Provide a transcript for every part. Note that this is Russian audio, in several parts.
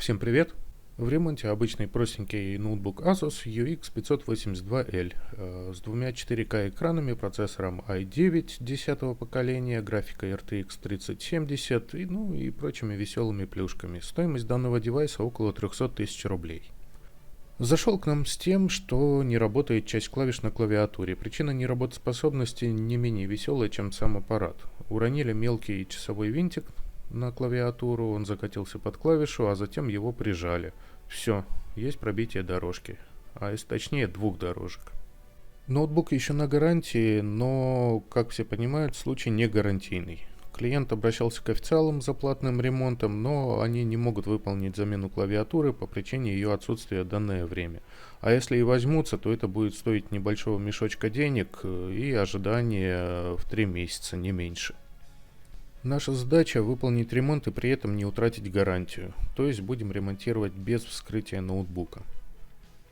Всем привет! В ремонте обычный простенький ноутбук Asus UX 582L с двумя 4К экранами, процессором i9 10 поколения, графикой RTX 3070 и прочими веселыми плюшками. Стоимость данного девайса около 300 тысяч рублей. Зашел к нам с тем, что не работает часть клавиш на клавиатуре. Причина неработоспособности не менее веселая, чем сам аппарат. Уронили мелкий часовой винтик на клавиатуру, он закатился под клавишу, а затем его прижали. Все, есть пробитие дорожки, а если точнее двух дорожек. Ноутбук еще на гарантии, но, как все понимают, случай не гарантийный. Клиент обращался к официалам за платным ремонтом, но они не могут выполнить замену клавиатуры по причине ее отсутствия в данное время. А если и возьмутся, то это будет стоить небольшого мешочка денег и ожидания в 3 месяца, не меньше. Наша задача выполнить ремонт и при этом не утратить гарантию, то есть будем ремонтировать без вскрытия ноутбука.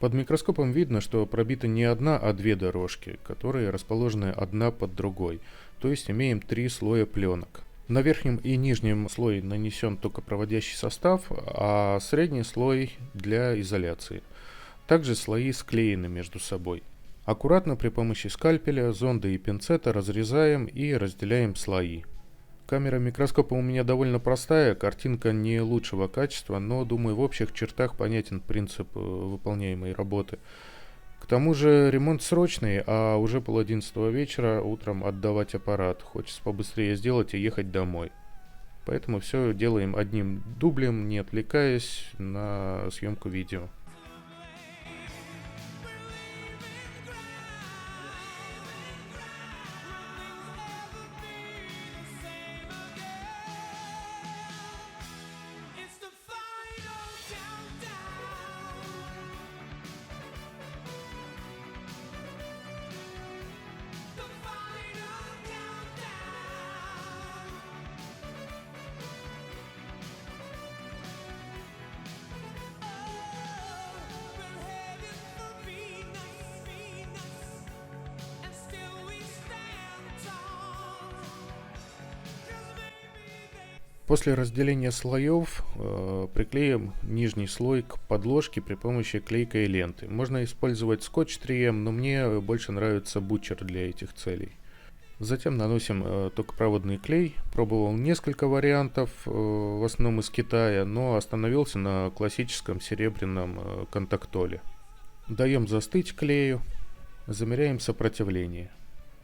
Под микроскопом видно, что пробита не одна, а две дорожки, которые расположены одна под другой, то есть имеем 3 слоя пленок. На верхнем и нижнем слое нанесен токопроводящий состав, а средний слой для изоляции. Также слои склеены между собой. Аккуратно при помощи скальпеля, зонда и пинцета разрезаем и разделяем слои. Камера микроскопа у меня довольно простая, картинка не лучшего качества, но, думаю, в общих чертах понятен принцип выполняемой работы. К тому же ремонт срочный, а уже 10:30 вечера утром отдавать аппарат. Хочется побыстрее сделать и ехать домой. Поэтому все делаем одним дублем, не отвлекаясь на съемку видео. После разделения слоев приклеим нижний слой к подложке при помощи клейкой ленты. Можно использовать скотч 3М, но мне больше нравится бутчер для этих целей. Затем наносим токопроводный клей. Пробовал несколько вариантов, в основном из Китая, но остановился на классическом серебряном контактоле. Даем застыть клею, замеряем сопротивление.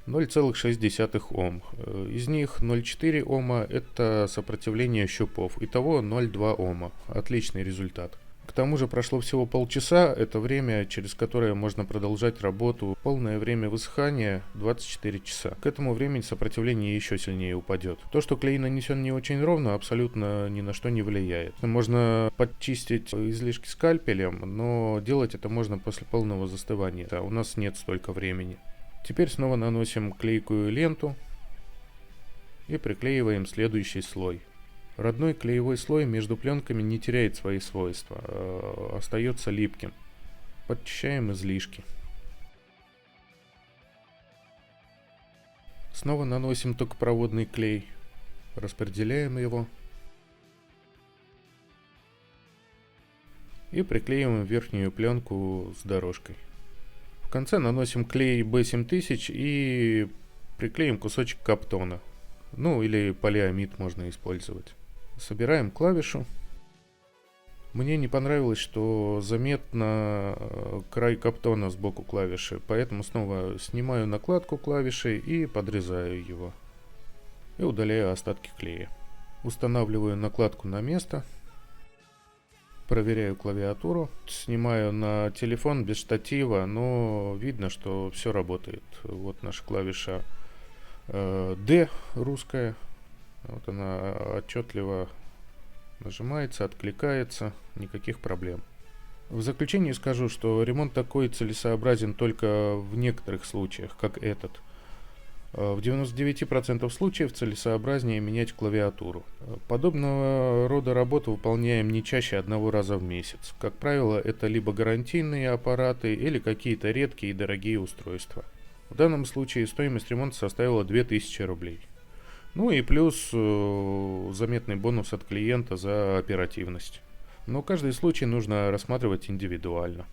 0,6 Ом. Из них 0,4 Ома это сопротивление щупов. Итого 0,2 Ома. Отличный результат. К тому же прошло всего полчаса, это время, через которое можно продолжать работу. Полное время высыхания 24 часа. К этому времени сопротивление еще сильнее упадет. То, что клей нанесен не очень ровно, абсолютно ни на что не влияет. Можно подчистить излишки скальпелем, но делать это можно после полного застывания. У нас нет столько времени. Теперь снова наносим клейкую ленту и приклеиваем следующий слой. Родной клеевой слой между пленками не теряет свои свойства, остается липким. Подчищаем излишки. Снова наносим токопроводный клей, распределяем его и приклеиваем верхнюю пленку с дорожкой. В конце наносим клей B7000 и приклеим кусочек каптона. Или полиамид можно использовать. Собираем клавишу. Мне не понравилось, что заметно край каптона сбоку клавиши, поэтому снова снимаю накладку клавиши и подрезаю его. И удаляю остатки клея. Устанавливаю накладку на место. Проверяю клавиатуру, снимаю на телефон без штатива, но видно, что все работает. Вот наша клавиша D русская, вот она отчетливо нажимается, откликается, никаких проблем. В заключение скажу, что ремонт такой целесообразен только в некоторых случаях, как этот. В 99% случаев целесообразнее менять клавиатуру. Подобного рода работу выполняем не чаще 1 раза в месяц. Как правило, это либо гарантийные аппараты или какие-то редкие и дорогие устройства. В данном случае стоимость ремонта составила 2000 рублей. И плюс заметный бонус от клиента за оперативность. Но каждый случай нужно рассматривать индивидуально.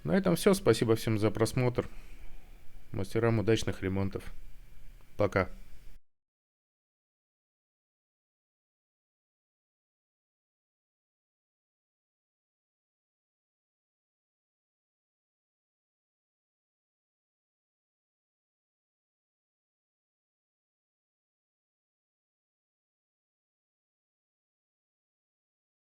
На этом все. Спасибо всем за просмотр. Мастерам удачных ремонтов. Пока.